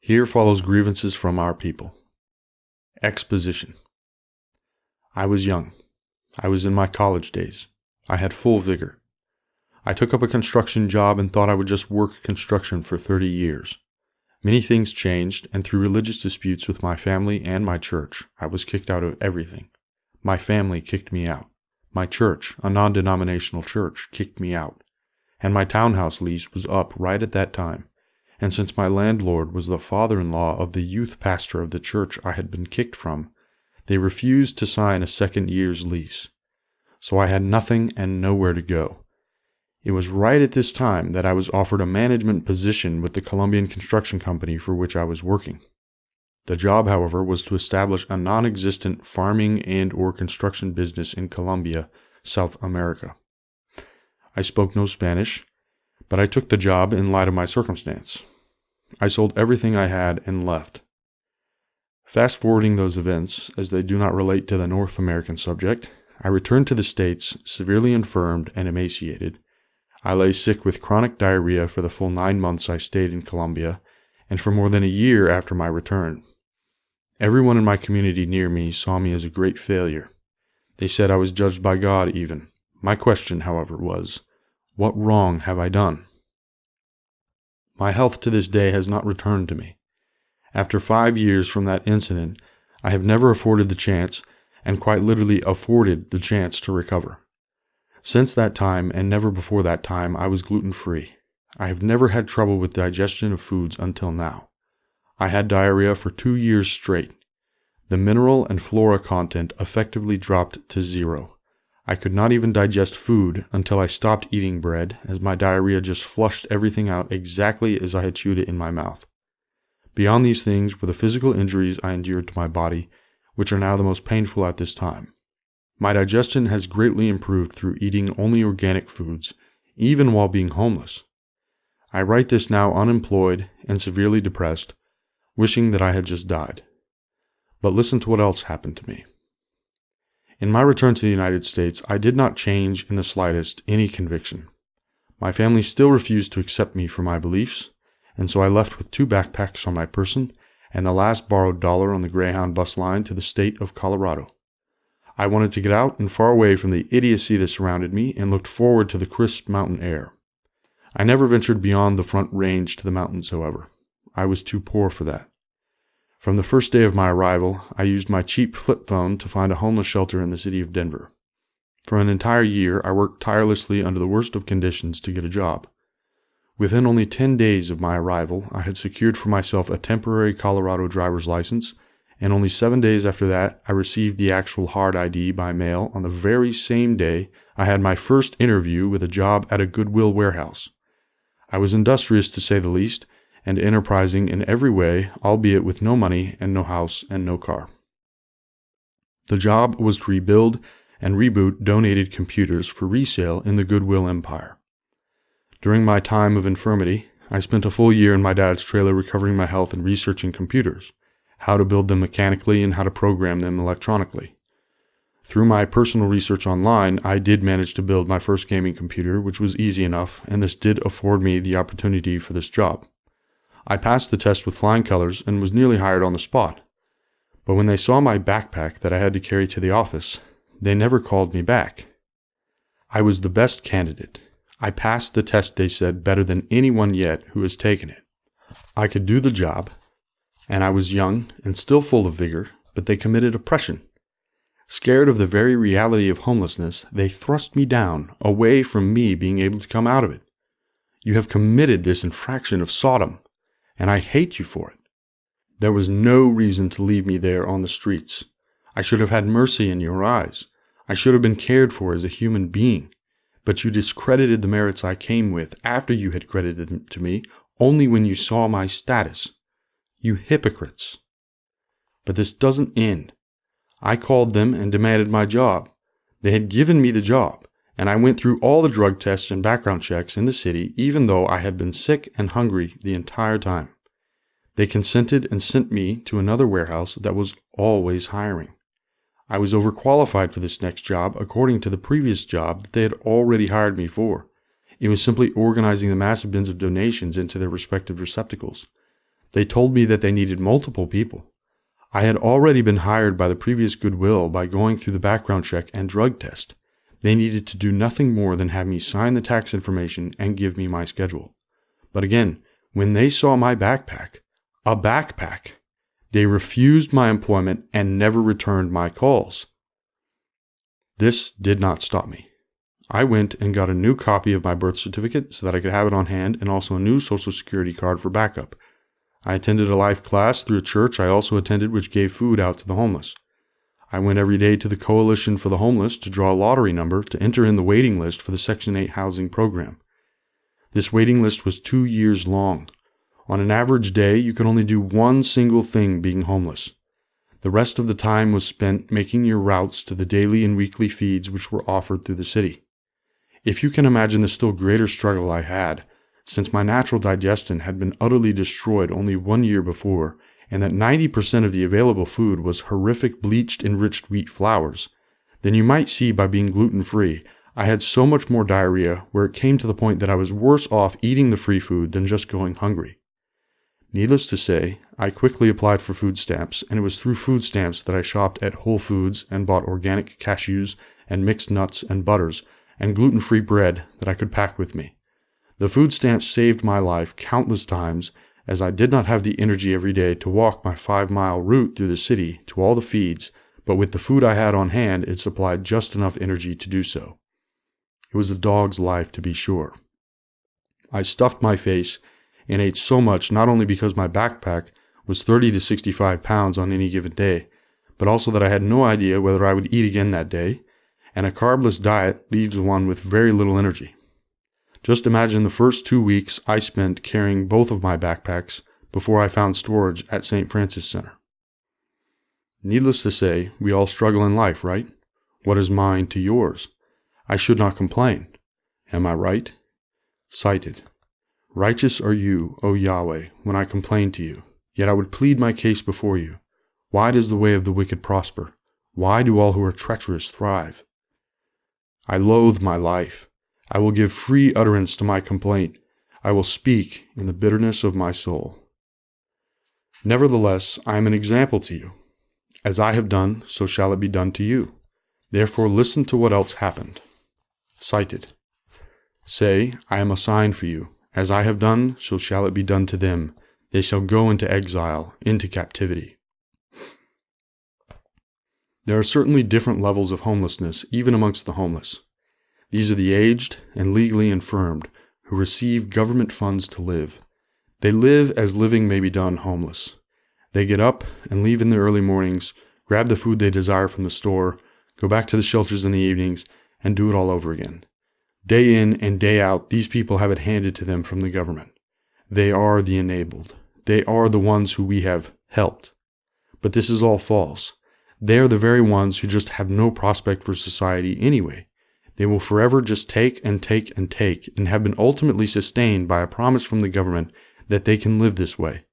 Here follows Grievances from our people. Exposition. I was young. I was in my college days. I had full vigor. I took up a construction job and thought I would just work construction for 30 years. Many things changed, and through religious disputes with my family and my church, I was kicked out of everything. My family kicked me out. My church, a non-denominational church, kicked me out. And my townhouse lease was up right at that time. And since my landlord was the father-in-law of the youth pastor of the church I had been kicked from, they refused to sign a second year's lease. So I had nothing and nowhere to go. It was right at this time that I was offered a management position with the Colombian construction company for which I was working. The job, however, was to establish a non-existent farming and/or construction business in Colombia, South America. I spoke no Spanish, but I took the job in light of my circumstance. I sold everything I had and left. Fast-forwarding those events, as they do not relate to the North American subject, I returned to the States, severely infirmed and emaciated. I lay sick with chronic diarrhea for the full 9 months I stayed in Colombia, and for more than a year after my return. Everyone in my community near me saw me as a great failure. They said I was judged by God even. My question, however, was, what wrong have I done? My health to this day has not returned to me. After 5 years from that incident, I have never afforded the chance, and quite literally afforded the chance to recover. Since that time, and never before that time, I was gluten-free. I have never had trouble with digestion of foods until now. I had diarrhea for 2 years straight. The mineral and flora content effectively dropped to 0. I could not even digest food until I stopped eating bread, as my diarrhea just flushed everything out exactly as I had chewed it in my mouth. Beyond these things were the physical injuries I endured to my body, which are now the most painful at this time. My digestion has greatly improved through eating only organic foods, even while being homeless. I write this now unemployed and severely depressed, wishing that I had just died. But listen to what else happened to me. In my return to the United States, I did not change in the slightest any conviction. My family still refused to accept me for my beliefs, and so I left with 2 backpacks on my person and the last borrowed dollar on the Greyhound bus line to the state of Colorado. I wanted to get out and far away from the idiocy that surrounded me and looked forward to the crisp mountain air. I never ventured beyond the Front Range to the mountains, however. I was too poor for that. From the first day of my arrival, I used my cheap flip phone to find a homeless shelter in the city of Denver. For an entire year, I worked tirelessly under the worst of conditions to get a job. Within only 10 days of my arrival, I had secured for myself a temporary Colorado driver's license, and only 7 days after that, I received the actual hard ID by mail on the very same day I had my first interview with a job at a Goodwill warehouse. I was industrious to say the least, and enterprising in every way, albeit with no money and no house and no car. The job was to rebuild and reboot donated computers for resale in the Goodwill empire. During my time of infirmity, I spent a full year in my dad's trailer recovering my health and researching computers, how to build them mechanically and how to program them electronically. Through my personal research online, I did manage to build my first gaming computer, which was easy enough, and this did afford me the opportunity for this job. I passed the test with flying colors and was nearly hired on the spot. But when they saw my backpack that I had to carry to the office, they never called me back. I was the best candidate. I passed the test, they said, better than anyone yet who has taken it. I could do the job, and I was young and still full of vigor, but they committed oppression. Scared of the very reality of homelessness, they thrust me down, away from me being able to come out of it. You have committed this infraction of Sodom, and I hate you for it. There was no reason to leave me there on the streets. I should have had mercy in your eyes. I should have been cared for as a human being. But you discredited the merits I came with after you had credited them to me only when you saw my status. You hypocrites. But this doesn't end. I called them and demanded my job. They had given me the job, and I went through all the drug tests and background checks in the city, even though I had been sick and hungry the entire time. They consented and sent me to another warehouse that was always hiring. I was overqualified for this next job according to the previous job that they had already hired me for. It was simply organizing the massive bins of donations into their respective receptacles. They told me that they needed multiple people. I had already been hired by the previous Goodwill by going through the background check and drug test. They needed to do nothing more than have me sign the tax information and give me my schedule. But again, when they saw my backpack, a backpack, they refused my employment and never returned my calls. This did not stop me. I went and got a new copy of my birth certificate so that I could have it on hand, and also a new Social Security card for backup. I attended a life class through a church I also attended which gave food out to the homeless. I went every day to the Coalition for the Homeless to draw a lottery number to enter in the waiting list for the Section 8 housing program. This waiting list was 2 years long. On an average day, you could only do one single thing being homeless. The rest of the time was spent making your routes to the daily and weekly feeds which were offered through the city. If you can imagine the still greater struggle I had, since my natural digestion had been utterly destroyed only 1 year before, and that 90% of the available food was horrific bleached enriched wheat flours, then you might see by being gluten-free, I had so much more diarrhea where it came to the point that I was worse off eating the free food than just going hungry. Needless to say, I quickly applied for food stamps, and it was through food stamps that I shopped at Whole Foods and bought organic cashews and mixed nuts and butters and gluten-free bread that I could pack with me. The food stamps saved my life countless times, as I did not have the energy every day to walk my 5-mile route through the city to all the feeds, but with the food I had on hand, it supplied just enough energy to do so. It was a dog's life, to be sure. I stuffed my face and ate so much not only because my backpack was 30 to 65 pounds on any given day, but also that I had no idea whether I would eat again that day, and a carbless diet leaves one with very little energy. Just imagine the first 2 weeks I spent carrying both of my backpacks before I found storage at St. Francis Center. Needless to say, we all struggle in life, right? What is mine to yours? I should not complain. Am I right? Cited. Righteous are you, O Yahweh, when I complain to you. Yet I would plead my case before you. Why does the way of the wicked prosper? Why do all who are treacherous thrive? I loathe my life. I will give free utterance to my complaint. I will speak in the bitterness of my soul. Nevertheless, I am an example to you. As I have done, so shall it be done to you. Therefore listen to what else happened. Cited. Say, I am a sign for you. As I have done, so shall it be done to them. They shall go into exile, into captivity. There are certainly different levels of homelessness, even amongst the homeless. These are the aged and legally infirmed, who receive government funds to live. They live as living may be done homeless. They get up and leave in the early mornings, grab the food they desire from the store, go back to the shelters in the evenings, and do it all over again. Day in and day out, these people have it handed to them from the government. They are the enabled. They are the ones who we have helped. But this is all false. They are the very ones who just have no prospect for society anyway. They will forever just take and take and take, and have been ultimately sustained by a promise from the government that they can live this way.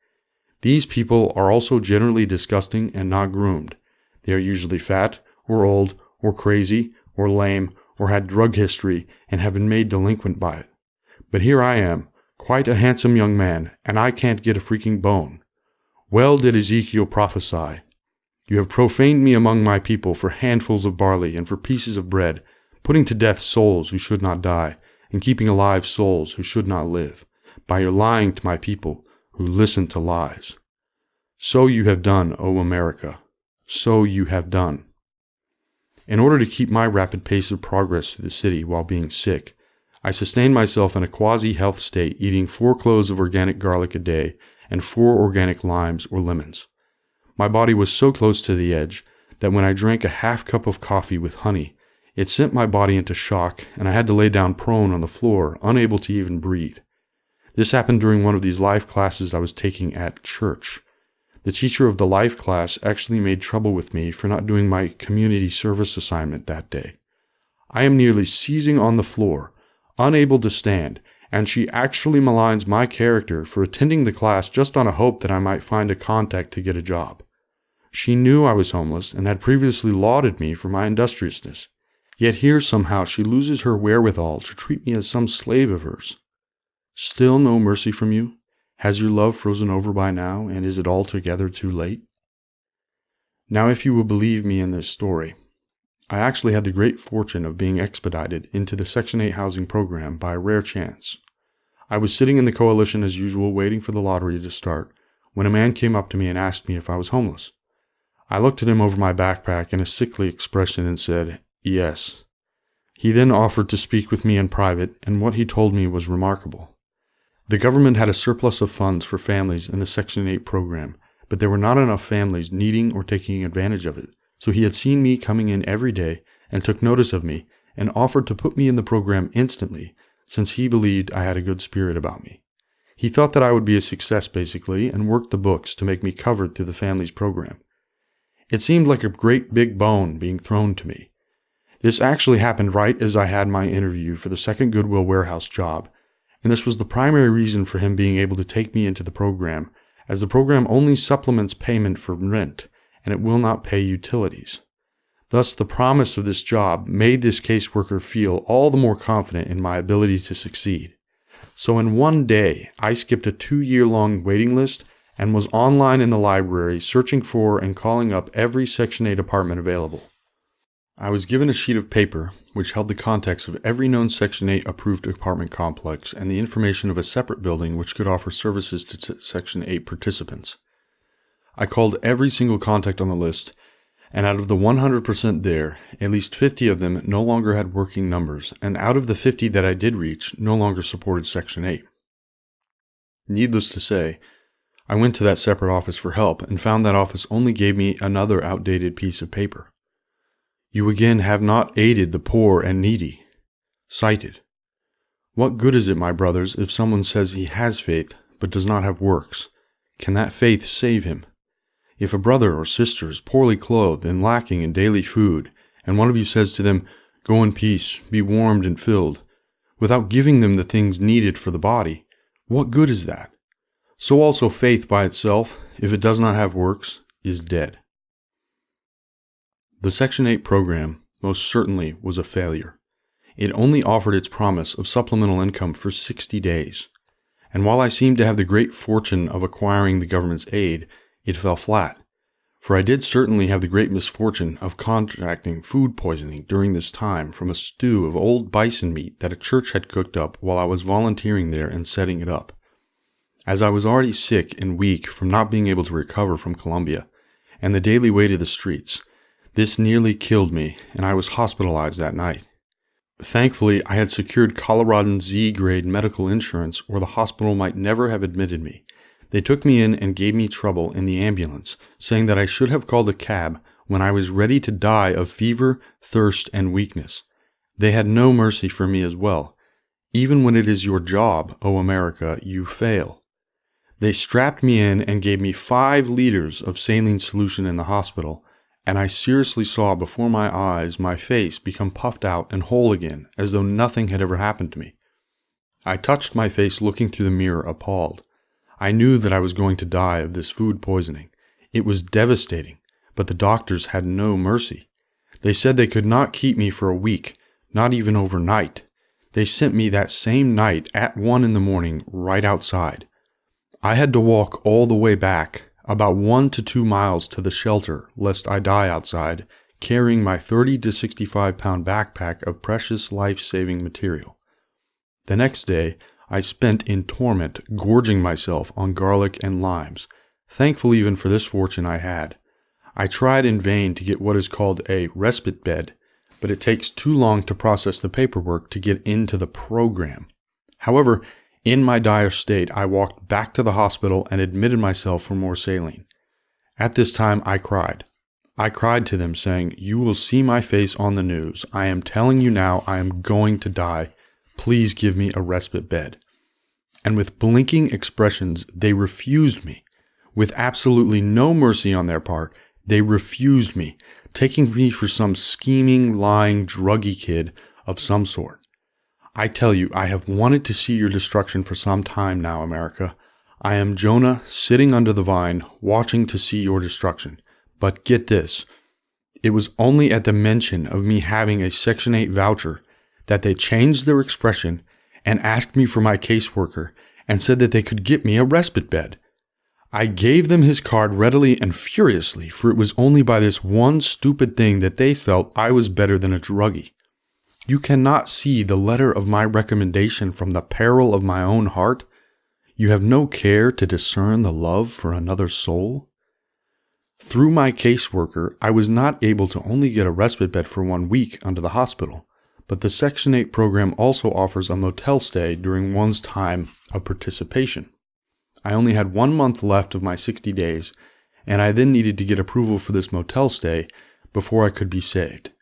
These people are also generally disgusting and not groomed. They are usually fat, or old, or crazy, or lame, or had drug history, and have been made delinquent by it. But here I am, quite a handsome young man, and I can't get a freaking bone. Well did Ezekiel prophesy. You have profaned me among my people for handfuls of barley and for pieces of bread, putting to death souls who should not die, and keeping alive souls who should not live, by your lying to my people who listen to lies. So you have done, O America. So you have done. In order to keep my rapid pace of progress through the city while being sick, I sustained myself in a quasi-health state, eating 4 cloves of organic garlic a day and 4 organic limes or lemons. My body was so close to the edge that when I drank a half cup of coffee with honey, it sent my body into shock, and I had to lay down prone on the floor, unable to even breathe. This happened during one of these life classes I was taking at church. The teacher of the life class actually made trouble with me for not doing my community service assignment that day. I am nearly seizing on the floor, unable to stand, and she actually maligns my character for attending the class just on a hope that I might find a contact to get a job. She knew I was homeless and had previously lauded me for my industriousness. Yet here somehow she loses her wherewithal to treat me as some slave of hers. Still no mercy from you? Has your love frozen over by now, and is it altogether too late? Now, if you will believe me in this story, I actually had the great fortune of being expedited into the Section 8 housing program by a rare chance. I was sitting in the coalition as usual, waiting for the lottery to start, when a man came up to me and asked me if I was homeless. I looked at him over my backpack in a sickly expression and said, yes. He then offered to speak with me in private, and what he told me was remarkable. The government had a surplus of funds for families in the Section 8 program, but there were not enough families needing or taking advantage of it, so he had seen me coming in every day and took notice of me and offered to put me in the program instantly, since he believed I had a good spirit about me. He thought that I would be a success, basically, and worked the books to make me covered through the family's program. It seemed like a great big bone being thrown to me. This actually happened right as I had my interview for the second Goodwill warehouse job, and this was the primary reason for him being able to take me into the program, as the program only supplements payment for rent, and it will not pay utilities. Thus, the promise of this job made this caseworker feel all the more confident in my ability to succeed. So in one day, I skipped a 2-year-long waiting list and was online in the library searching for and calling up every Section 8 apartment available. I was given a sheet of paper which held the contacts of every known Section 8 approved apartment complex and the information of a separate building which could offer services to Section 8 participants. I called every single contact on the list, and out of the 100% there, at least 50 of them no longer had working numbers, and out of the 50 that I did reach, no longer supported Section 8. Needless to say, I went to that separate office for help and found that office only gave me another outdated piece of paper. You again have not aided the poor and needy. Cited. What good is it, my brothers, if someone says he has faith but does not have works? Can that faith save him? If a brother or sister is poorly clothed and lacking in daily food, and one of you says to them, "Go in peace, be warmed and filled," without giving them the things needed for the body, what good is that? So also faith by itself, if it does not have works, is dead. The Section 8 program most certainly was a failure. It only offered its promise of supplemental income for 60 days. And while I seemed to have the great fortune of acquiring the government's aid, it fell flat. For I did certainly have the great misfortune of contracting food poisoning during this time from a stew of old bison meat that a church had cooked up while I was volunteering there and setting it up. As I was already sick and weak from not being able to recover from Columbia, and the daily weight of the streets, this nearly killed me, and I was hospitalized that night. Thankfully, I had secured Coloradan Z-grade medical insurance, or the hospital might never have admitted me. They took me in and gave me trouble in the ambulance, saying that I should have called a cab when I was ready to die of fever, thirst, and weakness. They had no mercy for me as well. Even when it is your job, O America, you fail. They strapped me in and gave me 5 liters of saline solution in the hospital, and I seriously saw before my eyes my face become puffed out and whole again, as though nothing had ever happened to me. I touched my face looking through the mirror, appalled. I knew that I was going to die of this food poisoning. It was devastating, but the doctors had no mercy. They said they could not keep me for a week, not even overnight. They sent me that same night at 1 a.m. right outside. I had to walk all the way back, about 1 to 2 miles to the shelter, lest I die outside, carrying my 30 to 65-pound backpack of precious life-saving material. The next day, I spent in torment, gorging myself on garlic and limes. Thankful even for this fortune I had. I tried in vain to get what is called a respite bed, but it takes too long to process the paperwork to get into the program. However, in my dire state, I walked back to the hospital and admitted myself for more saline. At this time, I cried. I cried to them, saying, "You will see my face on the news. I am telling you now, I am going to die. Please give me a respite bed." And with blinking expressions, they refused me. With absolutely no mercy on their part, they refused me, taking me for some scheming, lying, druggy kid of some sort. I tell you, I have wanted to see your destruction for some time now, America. I am Jonah, sitting under the vine, watching to see your destruction. But get this, it was only at the mention of me having a Section 8 voucher that they changed their expression and asked me for my caseworker and said that they could get me a respite bed. I gave them his card readily and furiously, for it was only by this one stupid thing that they felt I was better than a druggie. You cannot see the letter of my recommendation from the peril of my own heart. You have no care to discern the love for another soul. Through my caseworker, I was not able to only get a respite bed for 1 week under the hospital, but the Section 8 program also offers a motel stay during one's time of participation. I only had 1 month left of my 60 days, and I then needed to get approval for this motel stay before I could be saved.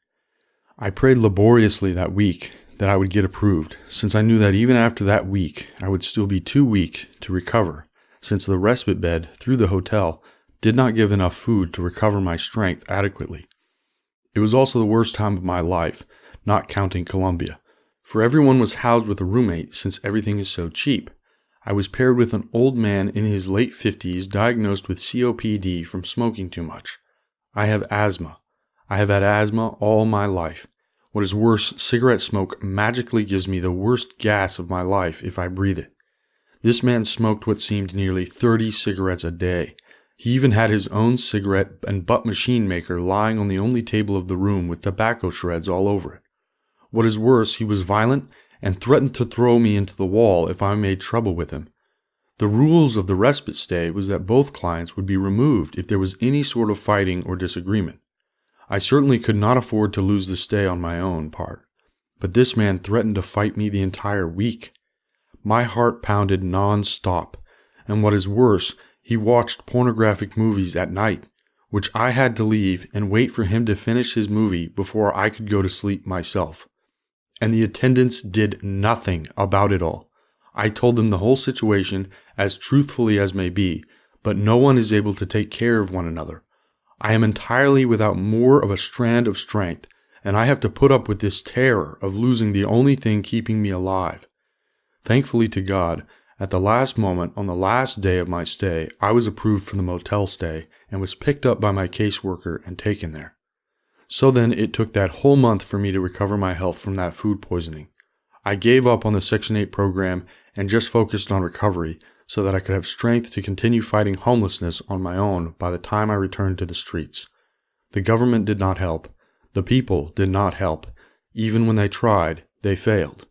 I prayed laboriously that week that I would get approved, since I knew that even after that week I would still be too weak to recover, since the respite bed through the hotel did not give enough food to recover my strength adequately. It was also the worst time of my life, not counting Colombia, for everyone was housed with a roommate since everything is so cheap. I was paired with an old man in his late 50s diagnosed with COPD from smoking too much. I have asthma. I have had asthma all my life. What is worse, cigarette smoke magically gives me the worst gas of my life if I breathe it. This man smoked what seemed nearly 30 cigarettes a day. He even had his own cigarette and butt machine maker lying on the only table of the room with tobacco shreds all over it. What is worse, he was violent and threatened to throw me into the wall if I made trouble with him. The rules of the respite stay was that both clients would be removed if there was any sort of fighting or disagreement. I certainly could not afford to lose the stay on my own part, but this man threatened to fight me the entire week. My heart pounded non-stop, and what is worse, he watched pornographic movies at night, which I had to leave and wait for him to finish his movie before I could go to sleep myself. And the attendants did nothing about it all. I told them the whole situation as truthfully as may be, but no one is able to take care of one another. I am entirely without more of a strand of strength, and I have to put up with this terror of losing the only thing keeping me alive. Thankfully to God, at the last moment, on the last day of my stay, I was approved for the motel stay and was picked up by my caseworker and taken there. So then it took that whole month for me to recover my health from that food poisoning. I gave up on the Section 8 program and just focused on recovery so that I could have strength to continue fighting homelessness on my own by the time I returned to the streets. The government did not help. The people did not help. Even when they tried, they failed.